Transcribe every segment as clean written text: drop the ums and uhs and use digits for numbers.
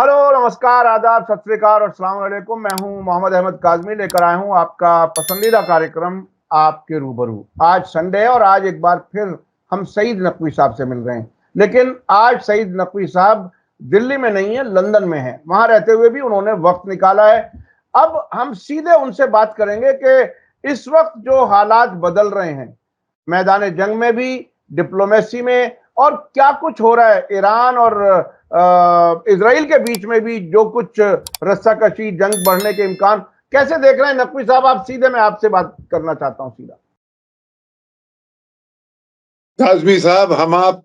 Hello, नमस्कार, आदाब, सत श्री अकाल और अस्सलाम वालेकुम। मैं हूं मोहम्मद अहमद काज़मी, लेकर आया हूं आपका पसंदीदा कार्यक्रम आपके रूबरू। आज संडे है और आज एक बार फिर हम सईद नकवी साहब से मिल रहे हैं। लेकिन आज सईद नकवी साहब दिल्ली में नहीं है, लंदन में है। वहां रहते हुए भी उन्होंने वक्त निकाला है। अब हम सीधे उनसे बात करेंगे कि इस वक्त जो हालात बदल रहे हैं, मैदान जंग में भी, डिप्लोमेसी में, और क्या कुछ हो रहा है ईरान और इसराइल के बीच में भी, जो कुछ रस्साकशी, जंग बढ़ने के इम्कान, कैसे देख रहे हैं नकवी साहब? आप सीधे, मैं आपसे बात करना चाहता हूं सीधा। काज़मी साहब, हम आप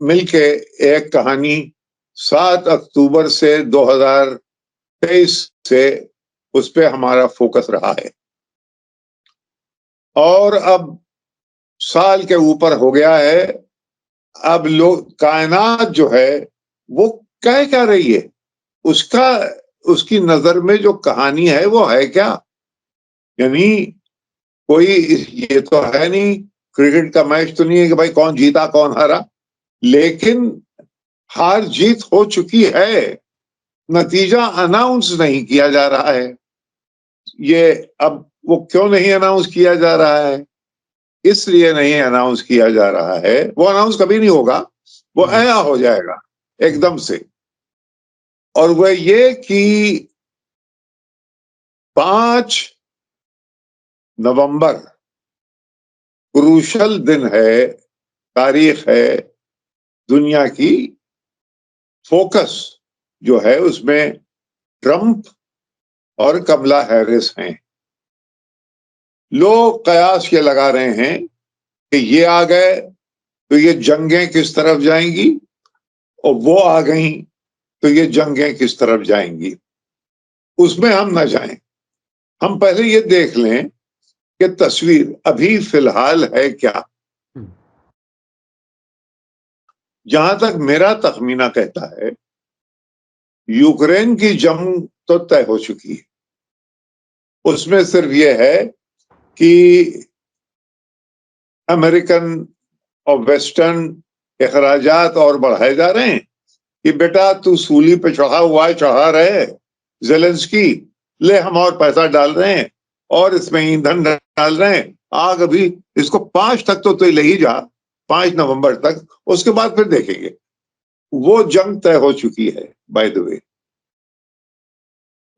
मिलके एक कहानी 7 अक्टूबर से 2023 से उस पे हमारा फोकस रहा है और अब साल के ऊपर हो गया है। अब लोग, कायनात जो है वो कह क्या रही है, उसका उसकी नजर में जो कहानी है वो है क्या? यानी कोई, ये तो है नहीं, क्रिकेट का मैच तो नहीं है कि भाई कौन जीता कौन हारा, लेकिन हार जीत हो चुकी है। नतीजा अनाउंस नहीं किया जा रहा है। ये अब वो क्यों नहीं अनाउंस किया जा रहा है? इसलिए नहीं अनाउंस किया जा रहा है, वो अनाउंस कभी नहीं होगा, वो आया हो जाएगा एकदम से। और वह ये कि 5 नवंबर क्रूशल दिन है, तारीख है। दुनिया की फोकस जो है उसमें ट्रंप और कमला हैरिस हैं। लोग कयास ये लगा रहे हैं कि ये आ गए तो ये जंगें किस तरफ जाएंगी, और वो आ गई तो ये जंगें किस तरफ जाएंगी। उसमें हम ना जाएं, हम पहले ये देख लें कि तस्वीर अभी फिलहाल है क्या। जहां तक मेरा तखमीना कहता है, यूक्रेन की जंग तो तय हो चुकी है। उसमें सिर्फ ये है कि अमेरिकन और वेस्टर्न अखराजात और बढ़ाए जा रहे हैं कि बेटा तू सूली पे चढ़ा हुआ है, चढ़ा रहे जेलेंस्की, ले हम और पैसा डाल रहे हैं और इसमें ईंधन डाल रहे हैं। आग अभी इसको 5 तक तो ले ही जा, 5 नवंबर तक, उसके बाद फिर देखेंगे। वो जंग तय हो चुकी है बाय द वे,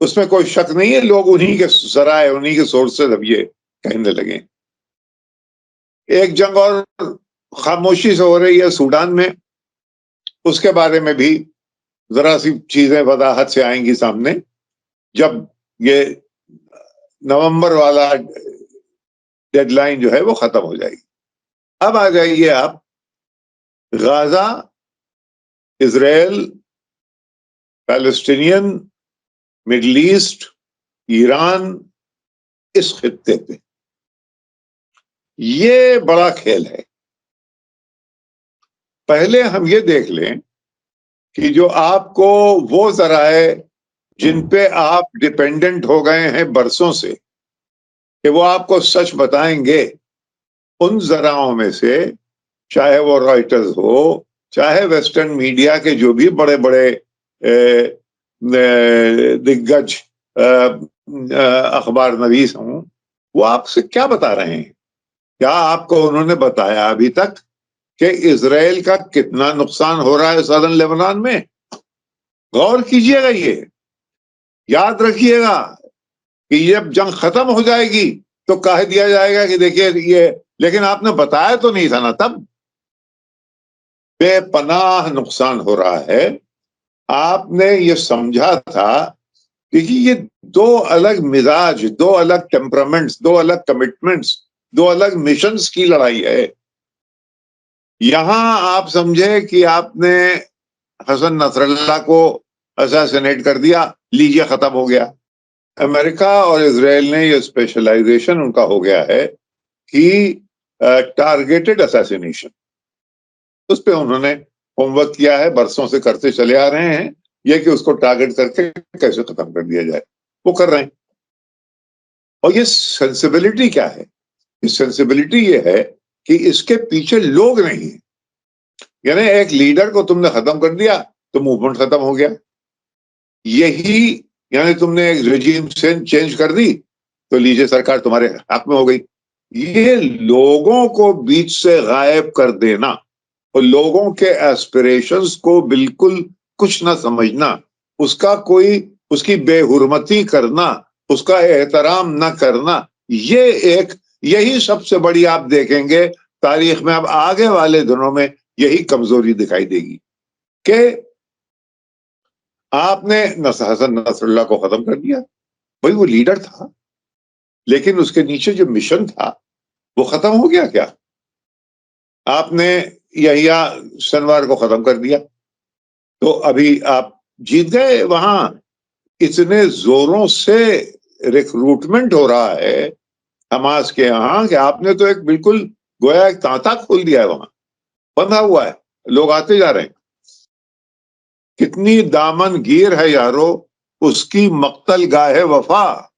उसमें कोई शक नहीं है। लोग उन्हीं के जराए, उन्हीं के सोर्स से अब ये कहने लगे। एक जंग और खामोशी से हो रही है सूडान में, उसके बारे में भी जरा सी चीजें वजाहत से आएंगी सामने जब ये नवंबर वाला डेडलाइन जो है वो खत्म हो जाएगी। अब आ जाइए आप Gaza, Israel, Palestinian, middle east, Iran, इस खित्ते पे। ये बड़ा खेल है। पहले हम ये देख लें कि जो आपको वो जराए जिन पे आप डिपेंडेंट हो गए हैं बरसों से कि वो आपको सच बताएंगे, उन जराओं में से, चाहे वो रॉयटर्स हो, चाहे वेस्टर्न मीडिया के जो भी बड़े बड़े दिग्गज अखबार नवीस हों, वो आपसे क्या बता रहे हैं? क्या आपको उन्होंने बताया अभी तक कि इजराइल का कितना नुकसान हो रहा है सदर्न लेबनान में? गौर कीजिएगा, ये याद रखिएगा कि जब जंग खत्म हो जाएगी तो कह दिया जाएगा कि देखिए ये, लेकिन आपने बताया तो नहीं था ना तब। बेपनाह नुकसान हो रहा है। आपने ये समझा था कि ये दो अलग मिजाज, दो अलग टेम्परामेंट्स, दो अलग कमिटमेंट्स, दो अलग मिशंस की लड़ाई है। यहां आप समझे कि आपने हसन नसरल्ला को असैसिनेट कर दिया, लीजिए खत्म हो गया। अमेरिका और इजराइल ने ये स्पेशलाइजेशन उनका हो गया है कि टारगेटेड असैसिनेशन, उस पर उन्होंने होमवर्क किया है, बरसों से करते चले आ रहे हैं, यह कि उसको टारगेट करके कैसे खत्म कर दिया जाए, वो कर रहे हैं। और ये सेंसिबिलिटी क्या है? ये सेंसिबिलिटी ये है कि इसके पीछे लोग नहीं है। यानी एक लीडर को तुमने खत्म कर दिया तो मूवमेंट खत्म हो गया। यही, यानी तुमने एक रिजीम चेंज कर दी तो लीजिए सरकार तुम्हारे हाथ में हो गई। ये लोगों को बीच से गायब कर देना और लोगों के एस्पिरेशंस को बिल्कुल कुछ ना समझना, उसका कोई, उसकी बेहुरमती करना, उसका एहतराम ना करना, ये एक, यही सबसे बड़ी आप देखेंगे तारीख में अब आगे वाले दिनों में यही कमजोरी दिखाई देगी कि आपने हसन नसरुल्लाह को खत्म कर दिया। भाई वो लीडर था, लेकिन उसके नीचे जो मिशन था वो खत्म हो गया क्या? आपने यहिया सिनवार को खत्म कर दिया तो अभी आप जीत गए। वहां इतने जोरों से रिक्रूटमेंट हो रहा है हमास के यहाँ कि आपने तो एक बिल्कुल गोया एक तांता खोल दिया है, वहां बंधा हुआ है, लोग आते जा रहे हैं। कितनी दामनगीर है यारो उसकी मक्तल गाहे वफा।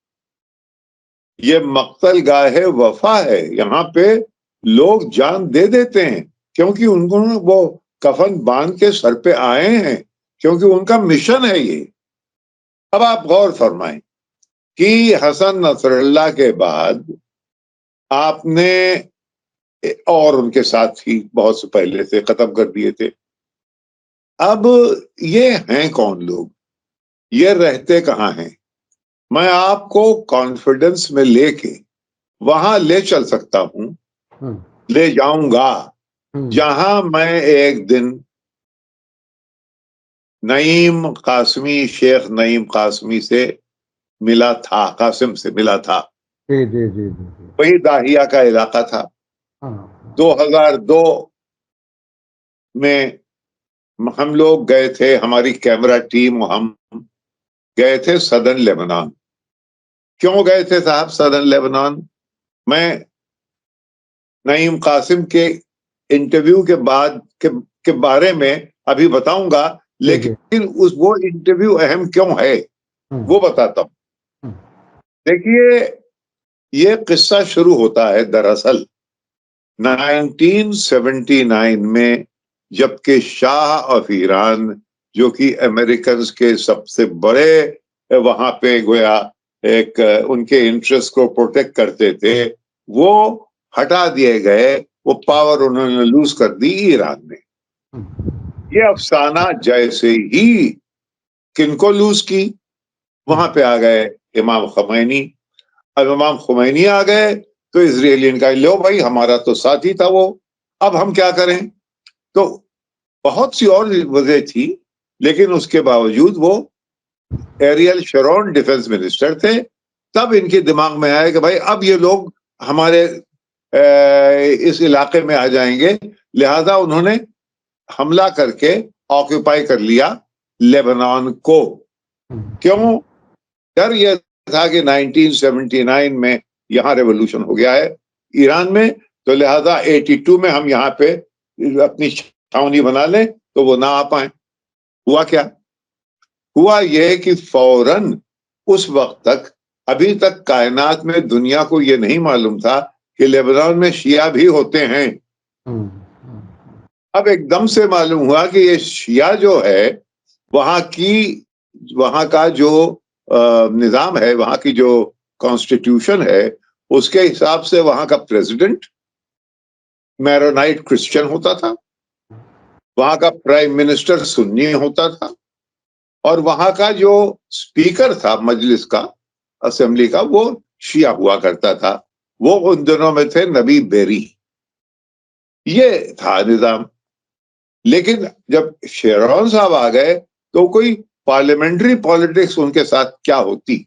ये मक्तल गाहे वफा है, यहाँ पे लोग जान दे देते हैं क्योंकि उनको वो कफन बांध के सर पे आए हैं, क्योंकि उनका मिशन है ये। अब आप गौर फरमाएं कि हसन नसरुल्लाह के बाद आपने और उनके साथी बहुत से पहले से खत्म कर दिए थे। अब ये हैं कौन लोग, ये रहते कहाँ हैं? मैं आपको कॉन्फिडेंस में लेके वहां ले चल सकता हूं, ले जाऊंगा जहां मैं एक दिन नईम कासमी, शेख नईम कासमी से मिला था, कासिम से मिला था। जी जी जी जी। वही दाहिया का इलाका था। 2002 में हम लोग गए थे, हमारी कैमरा टीम, हम गए थे सदर्न लेबनान। क्यों गए थे साहब सदर्न लेबनान? मैं नईम कासिम के इंटरव्यू के बाद के बारे में अभी बताऊंगा, लेकिन वो इंटरव्यू अहम क्यों है वो बताता हूं। देखिए, ये किस्सा शुरू होता है दरअसल 1979 में, जबकि शाह ऑफ ईरान, जो कि अमेरिकन के सबसे बड़े वहां पे गोया एक उनके इंटरेस्ट को प्रोटेक्ट करते थे, वो हटा दिए गए, वो पावर उन्होंने लूज कर दी ईरान ने। ये अफसाना जैसे ही किनको लूज की, वहां पे आ गए इमाम खुमैनी। अब इमाम खुमैनी आ गए तो इजरायलियन का लो भाई हमारा तो साथी था वो, अब हम क्या करें? तो बहुत सी और वजह थी, लेकिन उसके बावजूद वो एरियल शरोन डिफेंस मिनिस्टर थे। तब इनके दिमाग में आया कि भाई अब ये लोग हमारे इस इलाके में आ जाएंगे, लिहाजा उन्होंने हमला करके ऑक्यूपाई कर लिया लेबनान को। क्यों? डर यह था कि 1979 में यहां रेवोल्यूशन हो गया है ईरान में, तो लिहाजा 82 में हम यहाँ पे अपनी छावनी बना लें तो वो ना आ पाए। हुआ क्या? हुआ यह कि फौरन उस वक्त तक, अभी तक कायनात में दुनिया को यह नहीं मालूम था कि लेबनान में शिया भी होते हैं। अब एकदम से मालूम हुआ कि ये शिया जो है, वहां का जो निजाम है, वहां की जो कॉन्स्टिट्यूशन है, उसके हिसाब से वहां का प्रेसिडेंट मैरोनाइट क्रिश्चियन होता था, वहां का प्राइम मिनिस्टर सुन्नी होता था, और वहां का जो स्पीकर था मजलिस का, असेंबली का, वो शिया हुआ करता था। वो उन दिनों में थे नबी बेरी। ये था निजाम। लेकिन जब शेरौन साहब आ गए तो कोई पार्लियामेंट्री पॉलिटिक्स उनके साथ क्या होती?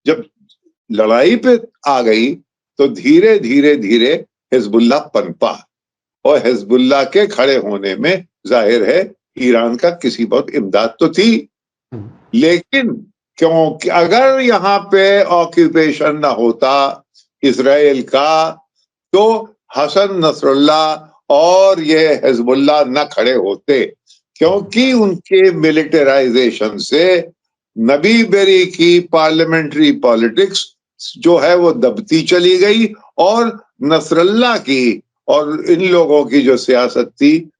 जब लड़ाई पे आ गई तो धीरे धीरे धीरे हिजबुल्लाह पनपा, और हिजबुल्लाह के खड़े होने में जाहिर है ईरान का किसी बहुत इमदाद तो थी। लेकिन क्योंकि अगर यहाँ पे ऑक्यूपेशन ना होता इजराइल का, तो हसन नसरुल्लाह और ये हिजबुल्लाह न खड़े होते, क्योंकि उनके मिलिटराइजेशन से नबी बेरी की पार्लियामेंट्री पॉलिटिक्स जो है वो दबती चली गई, और नसरुल्लाह की और इन लोगों की जो सियासत थी,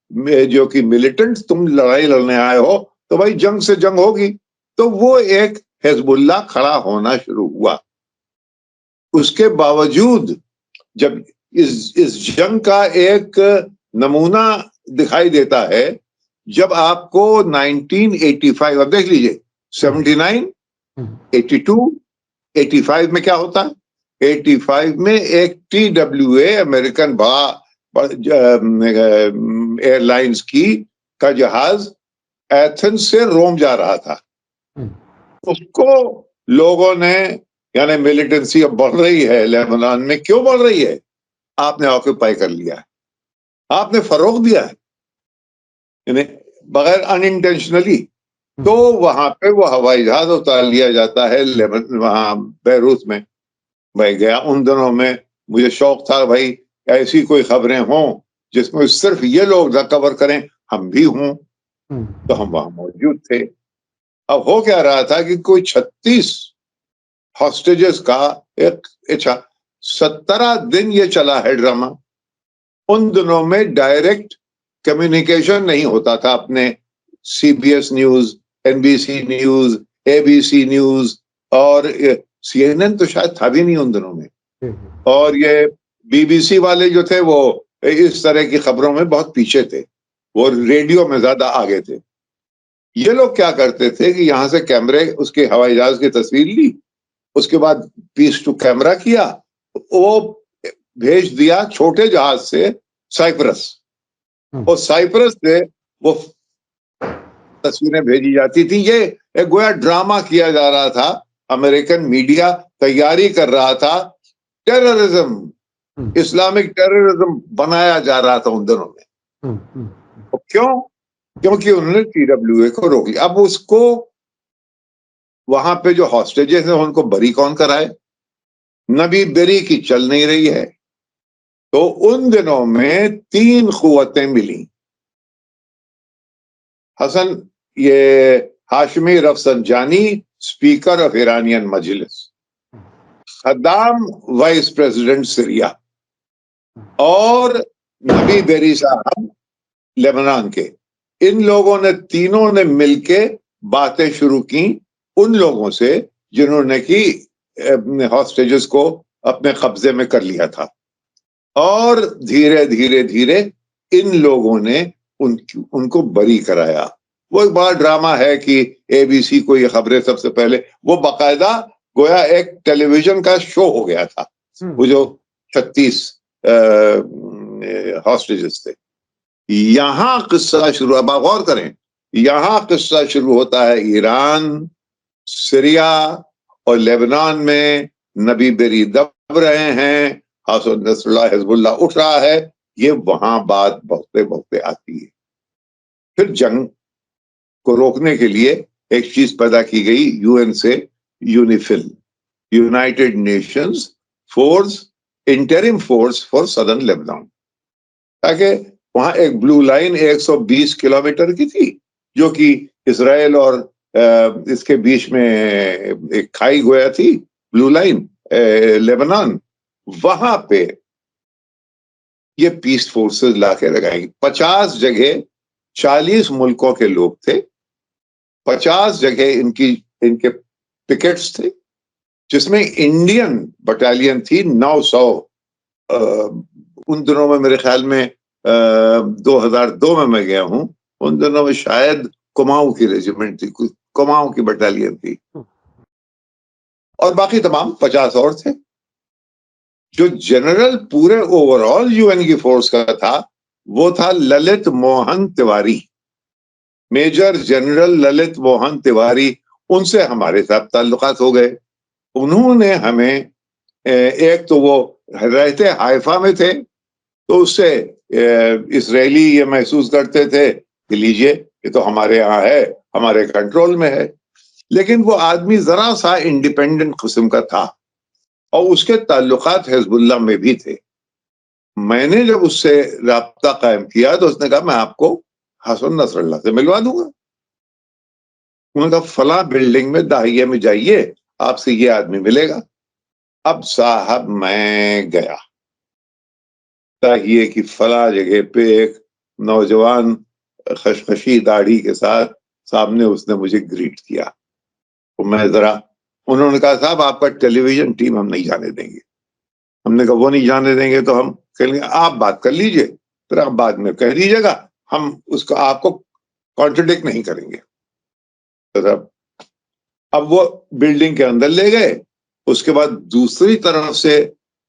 जो कि मिलिटेंट, तुम लड़ाई लड़ने आए हो तो भाई जंग से जंग होगी, तो वो एक हिजबुल्लाह खड़ा होना शुरू हुआ। उसके बावजूद जब इस जंग का एक नमूना दिखाई देता है, जब आपको 1985, अब देख लीजिए, 79, 82, 85 में क्या होता है? 85 में एक TWA अमेरिकन एयरलाइंस का जहाज एथेंस से रोम जा रहा था। उसको लोगों ने, यानी मिलिटेंसी अब बढ़ रही है लेबनान में, क्यों बढ़ रही है? आपने ऑक्यूपाई कर लिया है, आपने फरोग दिया है, यानी बगैर अनइंटेंशनली। तो वहां पे वो हवाई जहाज उतार लिया जाता है वहां बेरूत में। मैं गया उन दिनों में, मुझे शौक था भाई ऐसी कोई खबरें हों जिसमें सिर्फ ये लोग न कवर करें, हम भी हों। तो हम वहां मौजूद थे। अब हो क्या रहा था कि कोई 36 हॉस्टेजेस का एक, अच्छा 17 दिन ये चला है ड्रामा। उन दिनों में डायरेक्ट कम्युनिकेशन नहीं होता था अपने CBS news, NBC news, ABC news, और CNN तो शायद था भी नहीं उन दिनों में। और ये BBC वाले जो थे वो इस तरह की खबरों में बहुत पीछे थे, वो रेडियो में ज्यादा आगे थे। ये लोग क्या करते थे कि यहां से कैमरे, उसके हवाई जहाज की तस्वीर ली, उसके बाद पीस टू कैमरा किया, वो भेज दिया छोटे जहाज से साइप्रस, और साइप्रस से वो तस्वीरें भेजी जाती थी। ये एक गोया ड्रामा किया जा रहा था, अमेरिकन मीडिया तैयारी कर रहा था, टेररिज्म, इस्लामिक टेररिज्म बनाया जा रहा था उन दिनों में। और क्यों? क्योंकि उन्होंने TWA को रोक लिया। अब उसको वहां पे जो हॉस्टेजेस हैं उनको बरी कौन कराए? नबी बेरी की चल नहीं रही है। तो उन दिनों में 3 कुव्वतें मिली। हसन, ये Hashmi Rafsanjani, speaker of Iranian Majlis, Saddam vice president Syria, और नबी बेरी साहब लेबनान के। इन लोगों ने, तीनों ने मिलके बातें शुरू की उन लोगों से जिन्होंने कि हॉस्टेजेस को अपने कब्जे में कर लिया था। और धीरे धीरे धीरे इन लोगों ने उनको बरी कराया। वो एक बड़ा ड्रामा है कि ABC को ये खबरें सबसे पहले, वो बाकायदा गोया एक टेलीविजन का शो हो गया था, वो जो 36 हॉस्टेजेस थे। यहां किस्सा शुरू, अब आप गौर करें, यहां किस्सा शुरू होता है ईरान, सीरिया और लेबनान में नबी बेरी दब रहे हैं, हसन नसरुल्लाह हिजबुल्लाह उठ रहा है। ये वहां बात बहुते बहुते आती है। फिर जंग को रोकने के लिए एक चीज पैदा की गई UN से, UNIFIL, United Nations force, interim force for southern Lebanon, ताकि वहां एक ब्लू लाइन 120 किलोमीटर की थी, जो कि इसराइल और इसके बीच में एक खाई गोया थी, ब्लू लाइन, लेबनान। वहां पे ये पीस फोर्सेस लाके लगाएंगे। 50 जगह 40 मुल्कों के लोग थे, 50 जगह इनके पिकेट्स थे, जिसमें इंडियन बटालियन थी 900। उन दिनों में मेरे ख्याल में 2002 में मैं गया हूं, उन दिनों में शायद कुमाऊं की रेजिमेंट थी, कुमाऊं की बटालियन थी, और बाकी तमाम 50 और थे। जो जनरल पूरे ओवरऑल UN की फोर्स का था, वो था ललित मोहन तिवारी, मेजर जनरल ललित मोहन तिवारी। उनसे हमारे साथ ताल्लुकात हो गए। उन्होंने हमें, एक तो वो रहते हाइफा में थे, तो उससे इजरायली ये महसूस करते थे कि लीजिए ये तो हमारे यहाँ है, हमारे कंट्रोल में है। लेकिन वो आदमी जरा सा इंडिपेंडेंट किस्म का था, और उसके ताल्लुकात हिजबुल्लाह में भी थे। मैंने जब उससे राब्ता कायम किया तो उसने कहा मैं आपको हसन नसरुल्लाह से मिलवा दूंगा। उन्होंने कहा फला बिल्डिंग में दाहिए में जाइए, आपसे ये आदमी मिलेगा। अब साहब मैं गया, दाहिए की फला जगह पे एक नौजवान खशखशी दाढ़ी के साथ सामने, उसने मुझे ग्रीट किया। तो मैं जरा, उन्होंने कहा साहब आपका टेलीविजन टीम हम नहीं जाने देंगे। हमने कहा वो नहीं जाने देंगे तो हम कहेंगे आप बात कर लीजिए, फिर आप बाद में कह दीजिएगा, हम उसका आपको कॉन्ट्रडिक्ट नहीं करेंगे। तो अब वो बिल्डिंग के अंदर ले गए। उसके बाद दूसरी तरफ से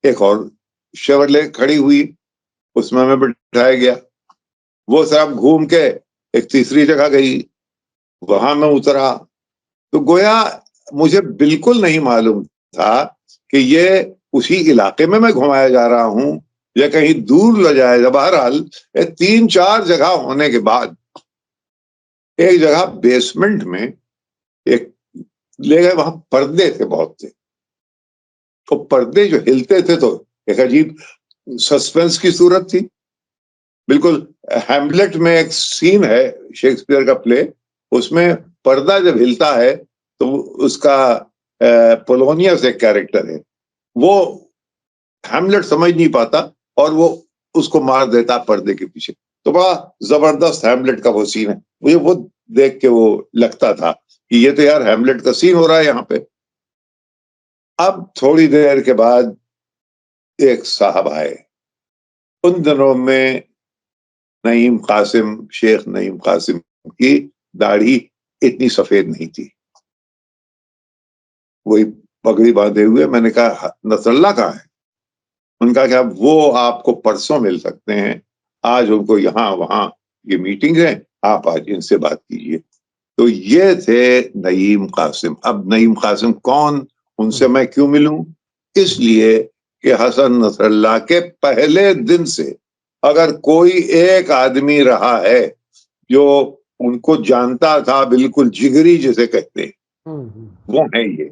एक और शेवरले खड़ी हुई, उसमें मैं बिठाया गया। वो साहब घूम के एक तीसरी जगह गई, वहां मैं उतरा। तो गोया मुझे बिल्कुल नहीं मालूम था कि ये उसी इलाके में मैं घुमाया जा रहा हूं या कहीं दूर ले जाया जा। बहरहाल 3-4 जगह होने के बाद एक जगह बेसमेंट में एक ले गए, वहां पर्दे थे बहुत थे। तो पर्दे जो हिलते थे तो एक अजीब सस्पेंस की सूरत थी। बिल्कुल हैमलेट में एक सीन है शेक्सपियर का प्ले, उसमें पर्दा जब हिलता है तो उसका पोलोनियस एक कैरेक्टर है, वो हैमलेट समझ नहीं पाता और वो उसको मार देता पर्दे के पीछे। तो बड़ा जबरदस्त हैमलेट का वो सीन है। मुझे वो देख के वो लगता था कि ये तो यार हैमलेट का सीन हो रहा है यहाँ पे। अब थोड़ी देर के बाद एक साहब आए। उन दिनों में नईम कासिम, शेख नईम कासिम की दाढ़ी इतनी सफेद नहीं थी, वही पगड़ी बांधे हुए। मैंने कहा नसरल्ला कहाँ है? उनका क्या वो आपको परसों मिल सकते हैं, आज उनको यहाँ वहां ये मीटिंग है, आप आज इनसे बात कीजिए। तो ये थे नईम कासिम। अब नईम कासिम कौन, उनसे मैं क्यों मिलूं? इसलिए कि हसन नसरल्ला के पहले दिन से अगर कोई एक आदमी रहा है जो उनको जानता था, बिल्कुल जिगरी जिसे कहते हैं, वो है ये।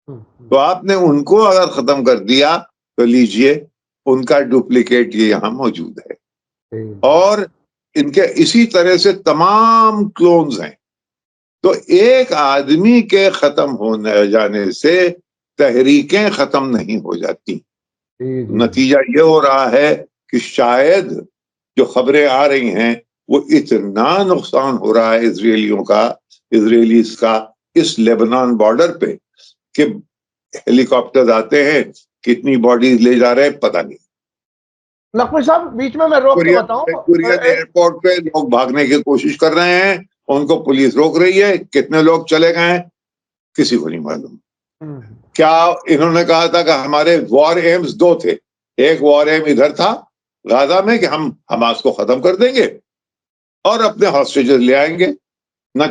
तो आपने उनको अगर खत्म कर दिया तो लीजिए उनका डुप्लीकेट ये यहां मौजूद है। और इनके इसी तरह से तमाम क्लोन्स हैं। तो एक आदमी के खत्म होने जाने से तहरीकें खत्म नहीं हो जाती। नतीजा ये हो रहा है कि शायद जो खबरें आ रही हैं वो इतना नुकसान हो रहा है इजरायलीज का इस लेबनान बॉर्डर पे कि हेलीकॉप्टर आते हैं, कितनी बॉडीज ले जा रहे हैं पता नहीं। नकवी साहब बीच में मैं रोक के बताऊं, कुरियन एयरपोर्ट पे लोग भागने की कोशिश कर रहे हैं, उनको पुलिस रोक रही है। कितने लोग चले गए हैं किसी को नहीं मालूम। क्या इन्होंने कहा था कि हमारे वॉर एम्स 2 थे। एक वॉर एम इधर था गाजा में कि हम हमास को खत्म कर देंगे और अपने हॉस्टेजेस ले आएंगे। न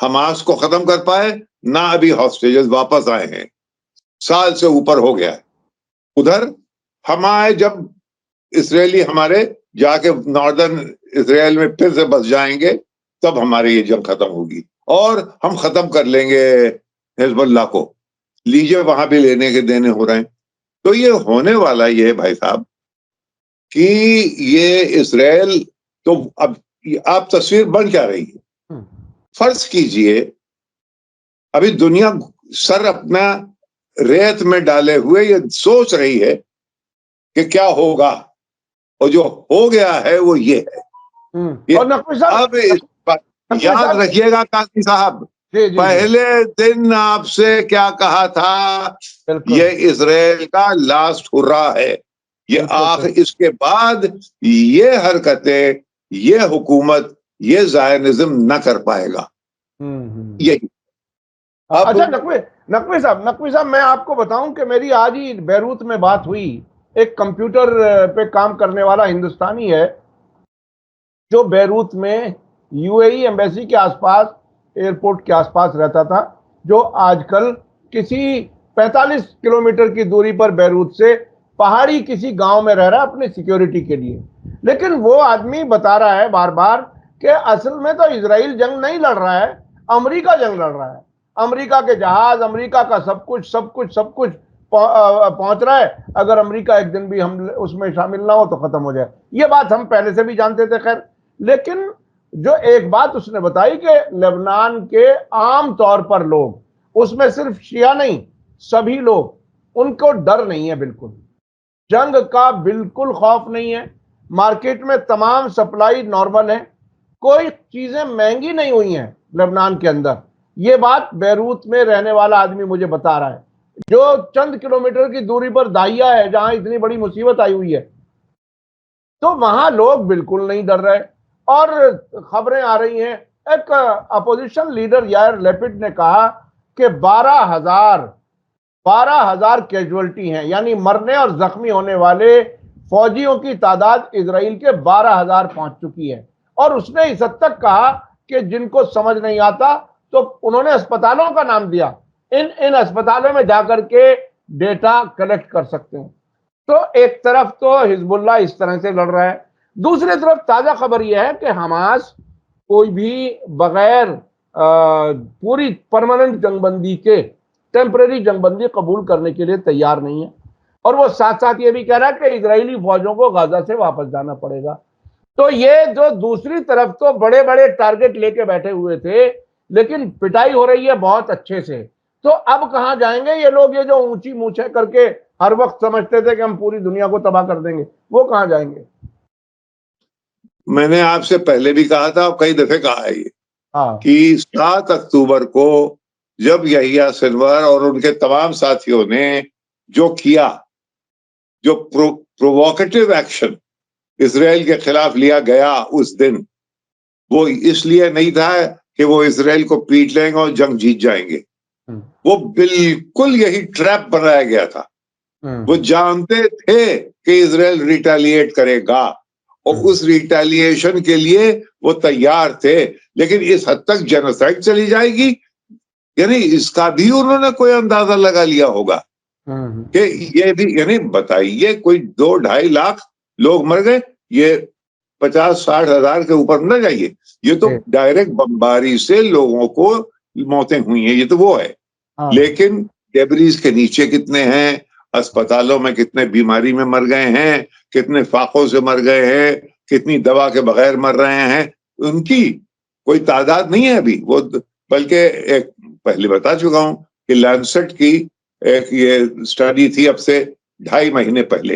हमास को खत्म कर पाए, ना अभी हॉस्टेजेस वापस आए हैं। साल से ऊपर हो गया है। उधर हम आए जब इसराइली हमारे जाके नॉर्दर्न इसराइल में फिर से बस जाएंगे, तब हमारी ये जंग खत्म होगी और हम खत्म कर लेंगे हिजबुल्लाह को। लीजिए वहां भी लेने के देने हो रहे हैं। तो ये होने वाला ये भाई साहब कि ये इसराइल, तो अब आप तस्वीर बन क्या रही है? फर्ज कीजिए अभी दुनिया सर अपना रेत में डाले हुए ये सोच रही है कि क्या होगा, और जो हो गया है वो ये है। और नकवी साहब, अब याद रखिएगा काजी साहब, पहले दिन आपसे क्या कहा था, ये इजराइल का लास्ट हुर्रा है। ये आखिर इसके बाद ये हरकतें, ये हुकूमत, ये ज़ायनिज़्म न कर पाएगा। यही। अच्छा नकवी साहब मैं आपको बताऊं कि मेरी आज ही बैरूत में बात हुई। एक कंप्यूटर पे काम करने वाला हिंदुस्तानी है जो बैरूत में यूएई एम्बेसी के आसपास, एयरपोर्ट के आसपास रहता था, जो आजकल किसी 45 किलोमीटर की दूरी पर बैरूत से पहाड़ी किसी गांव में रह रहा है अपनी सिक्योरिटी के लिए। लेकिन वो आदमी बता रहा है बार बार कि असल में तो इजराइल जंग नहीं लड़ रहा है, अमेरिका जंग लड़ रहा है। अमेरिका के जहाज, अमेरिका का सब कुछ पहुंच रहा है। अगर अमेरिका एक दिन भी हम उसमें शामिल ना हो तो खत्म हो जाए। ये बात हम पहले से भी जानते थे खैर। लेकिन जो एक बात उसने बताई कि लेबनान के आम तौर पर लोग, उसमें सिर्फ शिया नहीं सभी लोग, उनको डर नहीं है, बिल्कुल जंग का बिल्कुल खौफ नहीं है। मार्केट में तमाम सप्लाई नॉर्मल है। कोई चीजें महंगी नहीं हुई हैं लेबनान के अंदर। ये बात बैरूत में रहने वाला आदमी मुझे बता रहा है, जो चंद किलोमीटर की दूरी पर दाहिया है, जहां इतनी बड़ी मुसीबत आई हुई है। तो वहां लोग बिल्कुल नहीं डर रहे। और खबरें आ रही हैं, एक अपोजिशन लीडर यार लेपिड ने कहा कि 12,000 कैजुअलिटी हैं, यानी मरने और जख्मी होने वाले फौजियों की तादाद इजराइल के 12,000 पहुंच चुकी है। और उसने इस हद तक कहा कि जिनको समझ नहीं आता तो उन्होंने अस्पतालों का नाम दिया, इन अस्पतालों में जाकर के डेटा कलेक्ट कर सकते हैं। तो एक तरफ तो हिजबुल्लाह इस तरह से लड़ रहा है, दूसरी तरफ ताजा खबर यह है कि हमास कोई भी बगैर पूरी परमानेंट जंगबंदी के टेम्परेरी जंगबंदी कबूल करने के लिए तैयार नहीं है। और वो साथ साथ ये भी कह रहा है कि इजरायली फौजों को गाजा से वापस जाना पड़ेगा। तो ये जो दूसरी तरफ तो बड़े बड़े टारगेट लेके बैठे हुए थे, लेकिन पिटाई हो रही है बहुत अच्छे से। तो अब कहां जाएंगे ये लोग, ये जो ऊंची मूछें करके हर वक्त समझते थे कि हम पूरी दुनिया को तबाह कर देंगे, वो कहां जाएंगे? मैंने आपसे पहले भी कहा था और कई दफे कहा है ये हाँ, कि 7 अक्टूबर को जब यहिया सिनवर और उनके तमाम साथियों ने जो किया, जो प्रोवोकेटिव एक्शन इसराइल के खिलाफ लिया गया उस दिन, वो इसलिए नहीं था कि वो इसराइल को पीट लेंगे और जंग जीत जाएंगे। वो बिल्कुल यही ट्रैप बनाया गया था। वो जानते थे कि इसराइल रिटेलिएट करेगा और उस रिटेलिएशन के लिए वो तैयार थे, लेकिन इस हद तक जेनोसाइड चली जाएगी, यानी इसका भी उन्होंने कोई अंदाजा लगा लिया होगा कि ये भी, यानी बताइए कोई 2-2.5 लाख लोग मर गए, ये 50-60 हजार के ऊपर न जाइए। ये तो डायरेक्ट बमबारी से लोगों को मौतें हुई हैं, ये तो वो है। लेकिन डेब्रीज के नीचे कितने हैं, अस्पतालों में कितने बीमारी में मर गए हैं, कितने फाकों से मर गए हैं, कितनी दवा के बगैर मर रहे हैं, उनकी कोई तादाद नहीं है अभी। वो बल्कि एक पहले बता चुका हूं कि लैंसेट की एक ये स्टडी थी अब से 2.5 महीने पहले,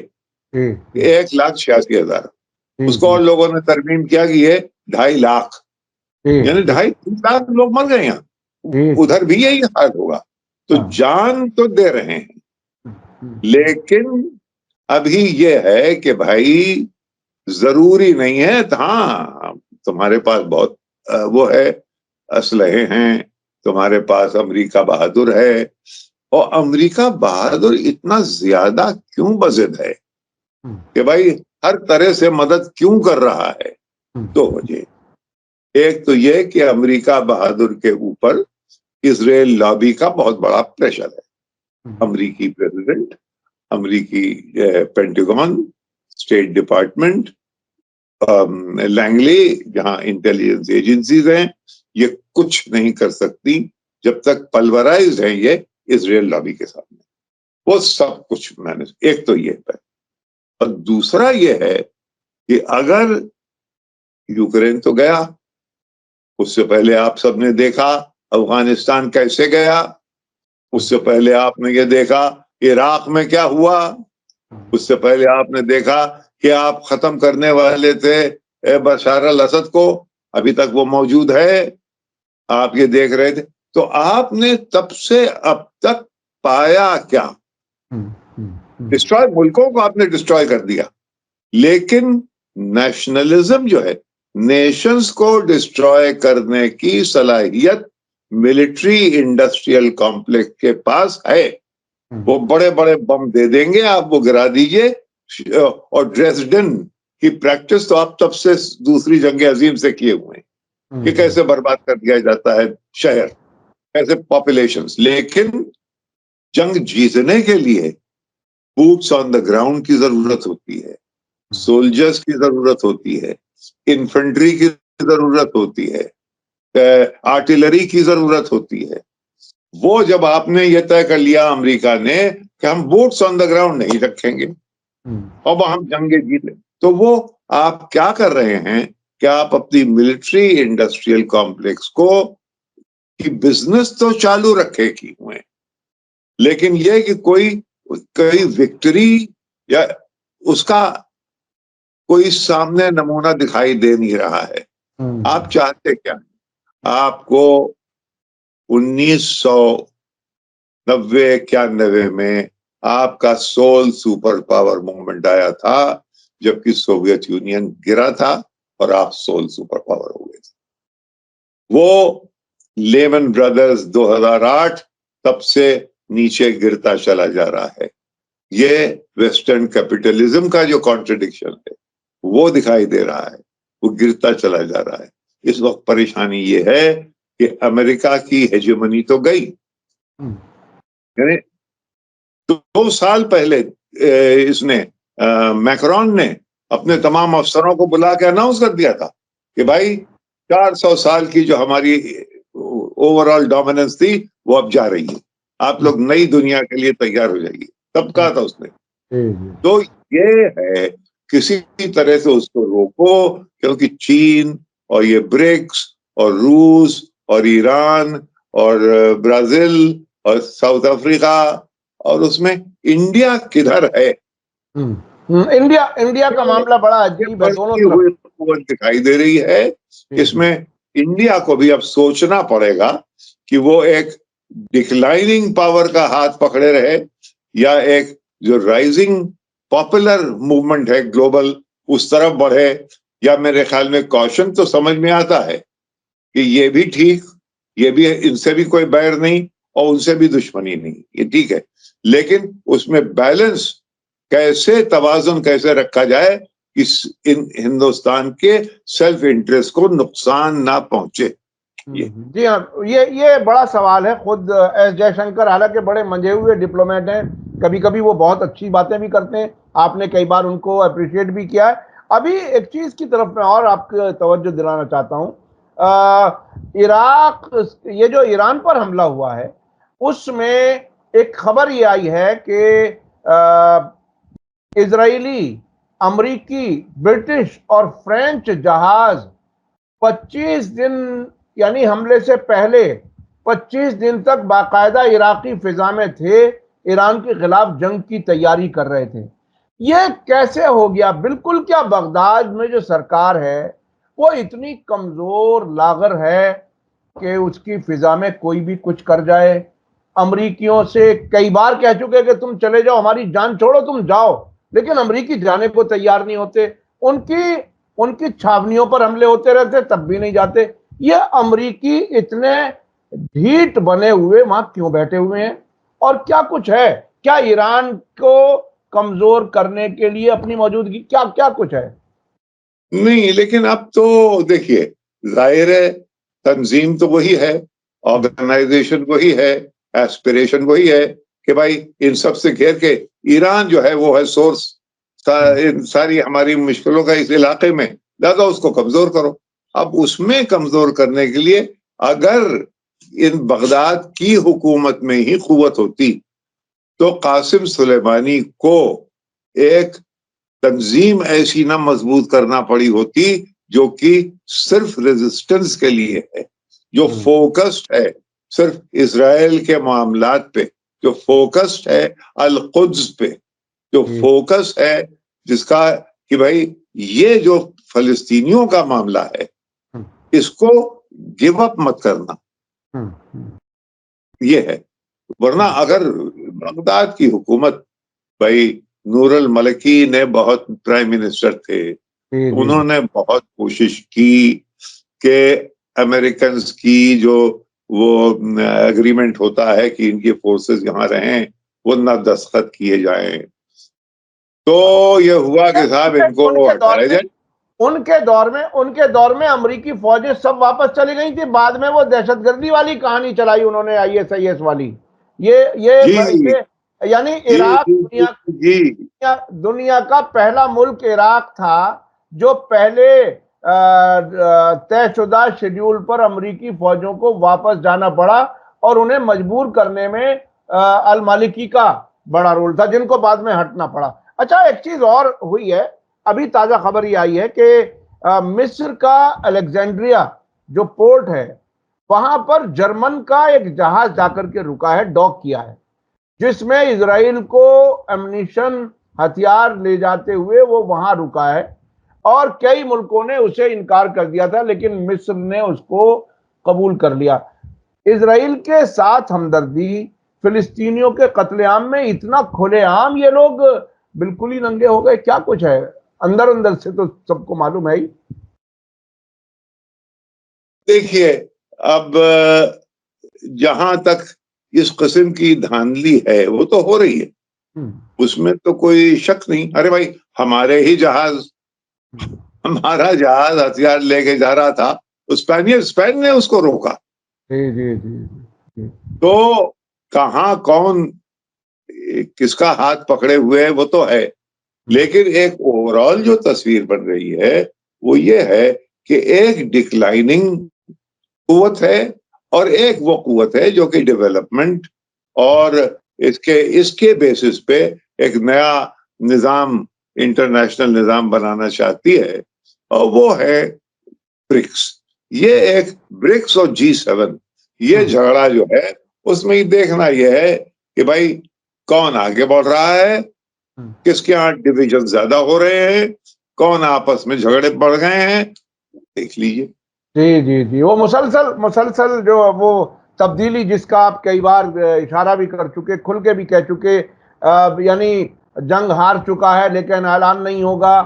1,86,000, उसको और लोगों ने तरमीम किया कि ये 2.5 लाख, यानी 2.5-3 लाख लोग मर गए यहाँ। उधर भी यही हाल होगा। तो जान तो दे रहे हैं, लेकिन अभी ये है कि भाई जरूरी नहीं है। हाँ, तुम्हारे पास बहुत वो है, असलहे हैं, तुम्हारे पास अमेरिका बहादुर है। और अमेरिका बहादुर इतना ज्यादा क्यों बजिद है कि भाई हर तरह से मदद क्यों कर रहा है? 2 वजह। एक तो यह कि अमेरिका बहादुर के ऊपर इजराइल लॉबी का बहुत बड़ा प्रेशर है। अमेरिकी प्रेसिडेंट, अमेरिकी पेंटागन, स्टेट डिपार्टमेंट, लैंगले, जहां इंटेलिजेंस एजेंसीज हैं, ये कुछ नहीं कर सकती जब तक पल्वराइज है ये इजराइल लॉबी के सामने। वो सब कुछ मैंने, एक तो ये है। और दूसरा ये है कि अगर यूक्रेन तो गया, उससे पहले आप सबने देखा अफगानिस्तान कैसे गया, उससे पहले आपने ये देखा इराक में क्या हुआ, उससे पहले आपने देखा कि आप खत्म करने वाले थे बशार अल असद को, अभी तक वो मौजूद है, आप ये देख रहे थे। तो आपने तब से अब तक पाया क्या? डिस्ट्रॉय, मुल्कों को आपने डिस्ट्रॉय कर दिया, लेकिन नेशनलिज्म जो है, नेशंस को डिस्ट्रॉय करने की सलाहियत मिलिट्री इंडस्ट्रियल कॉम्प्लेक्स के पास है। वो बड़े बड़े बम दे देंगे, आप वो गिरा दीजिए। और ड्रेसडन की प्रैक्टिस तो आप तब से दूसरी जंग अजीम से किए हुए हैं कि कैसे बर्बाद कर दिया जाता है शहर, कैसे पॉपुलेशंस। लेकिन जंग जीतने के लिए बूट्स ऑन द ग्राउंड की जरूरत होती है, सोल्जर्स की जरूरत होती है, इन्फेंट्री की जरूरत होती है, आर्टिलरी की जरूरत होती है। वो जब आपने ये तय कर लिया अमेरिका ने कि हम बूट्स ऑन द ग्राउंड नहीं रखेंगे और हम जंगे जीत लें, तो वो आप क्या कर रहे हैं कि आप अपनी मिलिट्री इंडस्ट्रियल कॉम्प्लेक्स को कि बिजनेस तो चालू रखे की हुए, लेकिन ये कि कोई विक्ट्री या उसका कोई सामने नमूना दिखाई दे नहीं रहा है। आप चाहते क्या? आपको 1990-91 में आपका सोल सुपर पावर मूवमेंट आया था, जबकि सोवियत यूनियन गिरा था और आप सोल सुपर पावर हो गए थे। वो लेमन ब्रदर्स 2008 तब से नीचे गिरता चला जा रहा है। ये वेस्टर्न कैपिटलिज्म का जो कॉन्ट्रडिक्शन है वो दिखाई दे रहा है, वो गिरता चला जा रहा है। इस वक्त परेशानी ये है कि अमेरिका की हेजेमनी तो गई, यानी 2 साल पहले इसने मैक्रोन ने अपने तमाम अफसरों को बुला के अनाउंस कर दिया था कि भाई 400 साल की जो हमारी ओवरऑल डोमिनेंस थी वो अब जा रही है, आप लोग नई दुनिया के लिए तैयार हो जाइए, तब कहा था उसने। तो ये है, किसी तरह से उसको रोको, क्योंकि चीन और ये ब्रिक्स और रूस और ईरान और ब्राजील और साउथ अफ्रीका और उसमें इंडिया किधर है? इंडिया का मामला बड़ा अजीब है, दोनों तरफ कुव्वत दिखाई दे रही है। इसमें इंडिया को भी अब सोचना पड़ेगा कि वो एक डिक्लाइनिंग पावर का हाथ पकड़े रहे या एक जो राइजिंग पॉपुलर मूवमेंट है ग्लोबल उस तरफ बढ़े, या मेरे ख्याल में कॉशन तो समझ में आता है कि ये भी ठीक, ये भी, इनसे भी कोई बैर नहीं और उनसे भी दुश्मनी नहीं, ये ठीक है, लेकिन उसमें बैलेंस कैसे, तवाज़ुन कैसे रखा जाए कि इन हिंदुस्तान के सेल्फ इंटरेस्ट को नुकसान ना पहुंचे। जी हाँ, ये बड़ा सवाल है। खुद एस जयशंकर हालांकि बड़े मंझे हुए डिप्लोमेट हैं, कभी कभी वो बहुत अच्छी बातें भी करते हैं, आपने कई बार उनको अप्रिशिएट भी किया है। अभी एक चीज की तरफ मैं और आपको तवज्जो दिलाना चाहता हूँ। इराक, ये जो ईरान पर हमला हुआ है उसमें एक खबर ये आई है कि इजरायली, अमरीकी, ब्रिटिश और फ्रेंच जहाज 25 दिन, यानी हमले से पहले 25 दिन तक बाकायदा इराकी फिजा में थे, ईरान के खिलाफ जंग की तैयारी कर रहे थे। ये कैसे हो गया? बिल्कुल, क्या बगदाद में जो सरकार है वो इतनी कमजोर लागर है कि उसकी फिजा में कोई भी कुछ कर जाए? अमरीकियों से कई बार कह चुके कि तुम चले जाओ, हमारी जान छोड़ो, तुम जाओ, लेकिन अमरीकी जाने को तैयार नहीं होते। उनकी उनकी छावनियों पर हमले होते रहते, तब भी नहीं जाते। ये अमरीकी इतने ढीठ बने हुए वहां क्यों बैठे हुए हैं? और क्या कुछ है? क्या ईरान को कमजोर करने के लिए अपनी मौजूदगी, क्या क्या कुछ है? नहीं, लेकिन अब तो देखिए, जाहिर है तंजीम तो वही है, ऑर्गेनाइजेशन वही है, एस्पिरेशन वही है कि भाई इन सब से घेर के ईरान जो है वो है सोर्स इन सारी हमारी मुश्किलों का इस इलाके में, लिहाजा उसको कमजोर करो। अब उसमें कमजोर करने के लिए अगर इन बगदाद की हुकूमत में ही कुव्वत होती तो कासिम सुलेमानी को एक तंजीम ऐसी ना मजबूत करना पड़ी होती जो कि सिर्फ रेजिस्टेंस के लिए है, जो फोकस्ड है सिर्फ इसराइल के मामलात पे, जो फोकस्ड है अल कुद्स पे, जो फोकस है जिसका कि भाई ये जो फलस्तीनियों का मामला है इसको गिव अप मत करना, ये है। वरना अगर बगदाद की हुकूमत, भाई नूरुल मलकी ने बहुत, प्राइम मिनिस्टर थे, उन्होंने बहुत कोशिश की कि अमेरिकन की जो वो एग्रीमेंट होता है कि इनकी फोर्सेस यहाँ रहें, वो ना दस्तखत किए जाएं, तो ये हुआ कि साहब इनको हटाया जाए। उनके दौर में अमरीकी फौजें सब वापस चली गई थी। बाद में वो दहशतगर्दी वाली कहानी चलाई उन्होंने, ISIS वाली। ये यानी इराक दुनिया का पहला मुल्क इराक था जो पहले तयशुदा शेड्यूल पर अमरीकी फौजों को वापस जाना पड़ा, और उन्हें मजबूर करने में अल मालिकी का बड़ा रोल था, जिनको बाद में हटना पड़ा। अच्छा, एक चीज और हुई है, अभी ताजा खबर ये आई है कि मिस्र का अलेक्जेंड्रिया जो पोर्ट है वहां पर जर्मन का एक जहाज जाकर के रुका है, डॉक किया है, जिसमें इजराइल को एम्यूनिशन, हथियार ले जाते हुए वो वहां रुका है। और कई मुल्कों ने उसे इनकार कर दिया था, लेकिन मिस्र ने उसको कबूल कर लिया। इजराइल के साथ हमदर्दी, फिलिस्तीनियों के कत्लेआम में इतना खुलेआम ये लोग बिल्कुल ही नंगे हो गए, क्या कुछ है अंदर अंदर से तो सबको मालूम है ही। देखिए, अब जहां तक इस किस्म की धांधली है वो तो हो रही है, उसमें तो कोई शक नहीं। अरे भाई, हमारे ही जहाज, हमारा जहाज हथियार लेके जा रहा था, स्पेन ने उसको रोका। जी जी जी। तो कहाँ कौन किसका हाथ पकड़े हुए है वो तो है, लेकिन एक ओवरऑल जो तस्वीर बन रही है वो ये है कि एक डिक्लाइनिंग कुव्वत है और एक वो कुव्वत है जो कि डेवलपमेंट और इसके बेसिस पे एक नया निजाम, इंटरनेशनल निजाम बनाना चाहती है, और वो है ब्रिक्स। ये एक ब्रिक्स और G7, ये झगड़ा जो है उसमें ही देखना यह है कि भाई कौन आगे बढ़ रहा है, किसके यहाँ डिवीजन ज्यादा हो रहे हैं, कौन आपस में झगड़े बढ़ गए हैं, देख लीजिए। जी जी जी, वो मुसलसल मुसलसल जो वो तब्दीली जिसका आप कई बार इशारा भी कर चुके, खुल के भी कह चुके, यानी जंग हार चुका है लेकिन ऐलान नहीं होगा,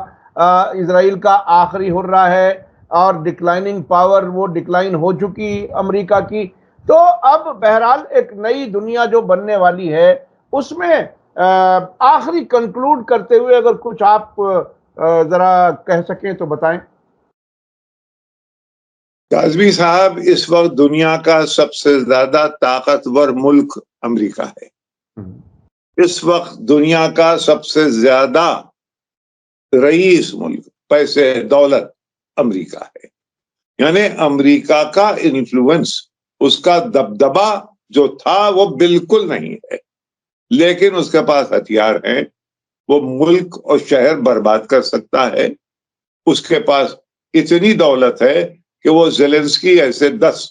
इजराइल का आखिरी हुर्रा है और डिक्लाइनिंग पावर वो डिक्लाइन हो चुकी अमेरिका की। तो अब बहरहाल एक नई दुनिया जो बनने वाली है उसमें आखिरी कंक्लूड करते हुए अगर कुछ आप जरा कह सकें तो बताएं। काज़मी साहब, इस वक्त दुनिया का सबसे ज्यादा ताकतवर मुल्क अमेरिका है। इस वक्त दुनिया का सबसे ज्यादा रईस मुल्क, पैसे दौलत अमेरिका है। यानी अमेरिका का इन्फ्लुएंस, उसका दबदबा जो था वो बिल्कुल नहीं है, लेकिन उसके पास हथियार हैं, वो मुल्क और शहर बर्बाद कर सकता है। उसके पास इतनी दौलत है कि वो ज़ेलेंस्की ऐसे 10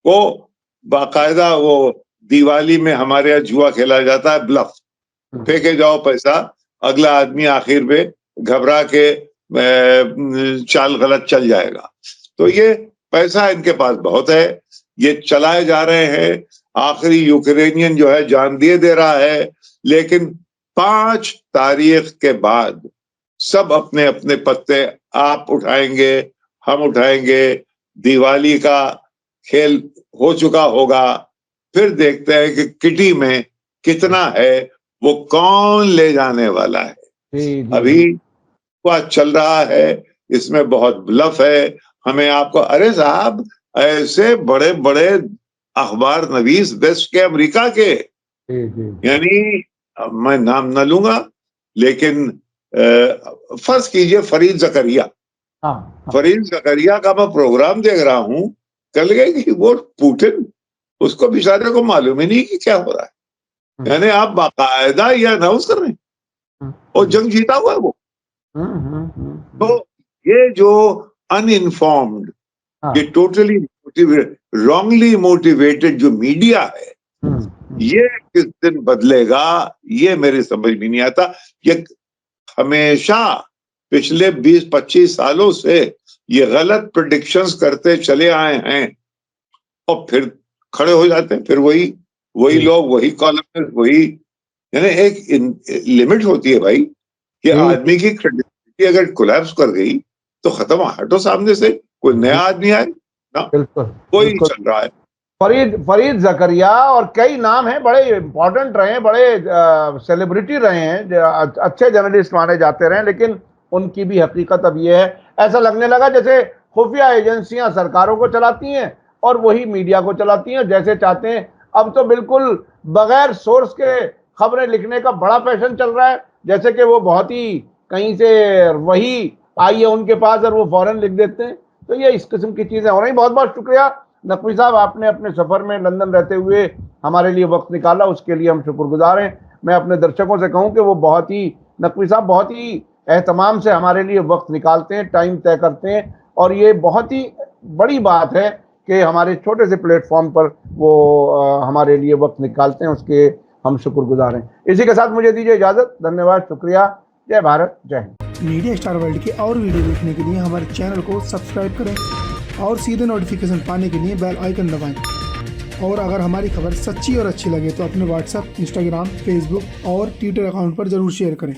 को बाकायदा, वो दिवाली में हमारे यहाँ जुआ खेला जाता है, ब्लफ, फेंके जाओ पैसा, अगला आदमी आखिर पे घबरा के चाल गलत चल जाएगा। तो ये पैसा इनके पास बहुत है, ये चलाए जा रहे हैं। आखिरी यूक्रेनियन जो है जान दे रहा है, लेकिन 5 तारीख के बाद सब अपने अपने पत्ते आप उठाएंगे, हम उठाएंगे, दिवाली का खेल हो चुका होगा, फिर देखते हैं कि किटी में कितना है, वो कौन ले जाने वाला है। अभी बात चल रहा है, इसमें बहुत ब्लफ है। हमें आपको, अरे साहब, ऐसे बड़े बड़े अखबार नवीस देश के अमेरिका के, यानी मैं नाम न लूंगा, लेकिन फर्ज कीजिए फरीद जकरिया, फरीद जकरिया का मैं प्रोग्राम देख रहा हूं, कल गए कि वो पुतिन, उसको बेचारे को मालूम ही नहीं कि क्या हो रहा है। यानी आप बाकायदा ये अनाउंस कर रहे हैं और जंग जीता हुआ है वो। तो ये जो अनइन्फॉर्म्ड, ये टोटली रॉन्गली मोटिवेटेड जो मीडिया है, ये किस दिन बदलेगा ये मेरे समझ में नहीं आता। ये हमेशा पिछले 20-25 सालों से ये गलत प्रेडिक्शंस करते चले आए हैं और फिर खड़े हो जाते हैं, फिर वही लोग, वही कॉलम, वही, यानी एक लिमिट होती है भाई कि आदमी की क्रेडिबिलिटी अगर कोलैप्स कर गई तो खत्म, हटो सामने से, कोई नया आदमी आए ना, कोई चल रहा है। फरीद जकरिया और कई नाम हैं, बड़े इंपॉर्टेंट रहे हैं, बड़े सेलिब्रिटी रहे हैं, अच्छे जर्नलिस्ट माने जाते रहे, लेकिन उनकी भी हकीकत अब ये है, ऐसा लगने लगा जैसे खुफिया एजेंसियां सरकारों को चलाती हैं और वही मीडिया को चलाती हैं जैसे चाहते हैं। अब तो बिल्कुल बगैर सोर्स के खबरें लिखने का बड़ा फैशन चल रहा है, जैसे कि वो बहुत ही कहीं से वही आई है उनके पास और वो फौरन लिख देते हैं। तो ये इस किस्म की चीजें हो रही। बहुत बहुत शुक्रिया नकवी साहब, आपने अपने सफर में लंदन रहते हुए हमारे लिए वक्त निकाला, उसके लिए हम शुक्रगुजार हैं। मैं अपने दर्शकों से कहूं कि वो बहुत ही, नकवी साहब बहुत ही एहतमाम से हमारे लिए वक्त निकालते हैं, टाइम तय करते हैं, और ये बहुत ही बड़ी बात है कि हमारे छोटे से प्लेटफॉर्म पर वो हमारे लिए वक्त निकालते हैं, उसके हम शुक्रगुजार हैं। इसी के साथ मुझे दीजिए इजाजत। धन्यवाद, शुक्रिया, जय भारत, जय हिंद। मीडिया स्टार वर्ल्ड के और वीडियो देखने के लिए हमारे चैनल को सब्सक्राइब करें और सीधे नोटिफिकेशन पाने के लिए बेल आइकन दबाएं। और अगर हमारी खबर सच्ची और अच्छी लगे तो अपने व्हाट्सएप, इंस्टाग्राम, फेसबुक और ट्विटर अकाउंट पर ज़रूर शेयर करें।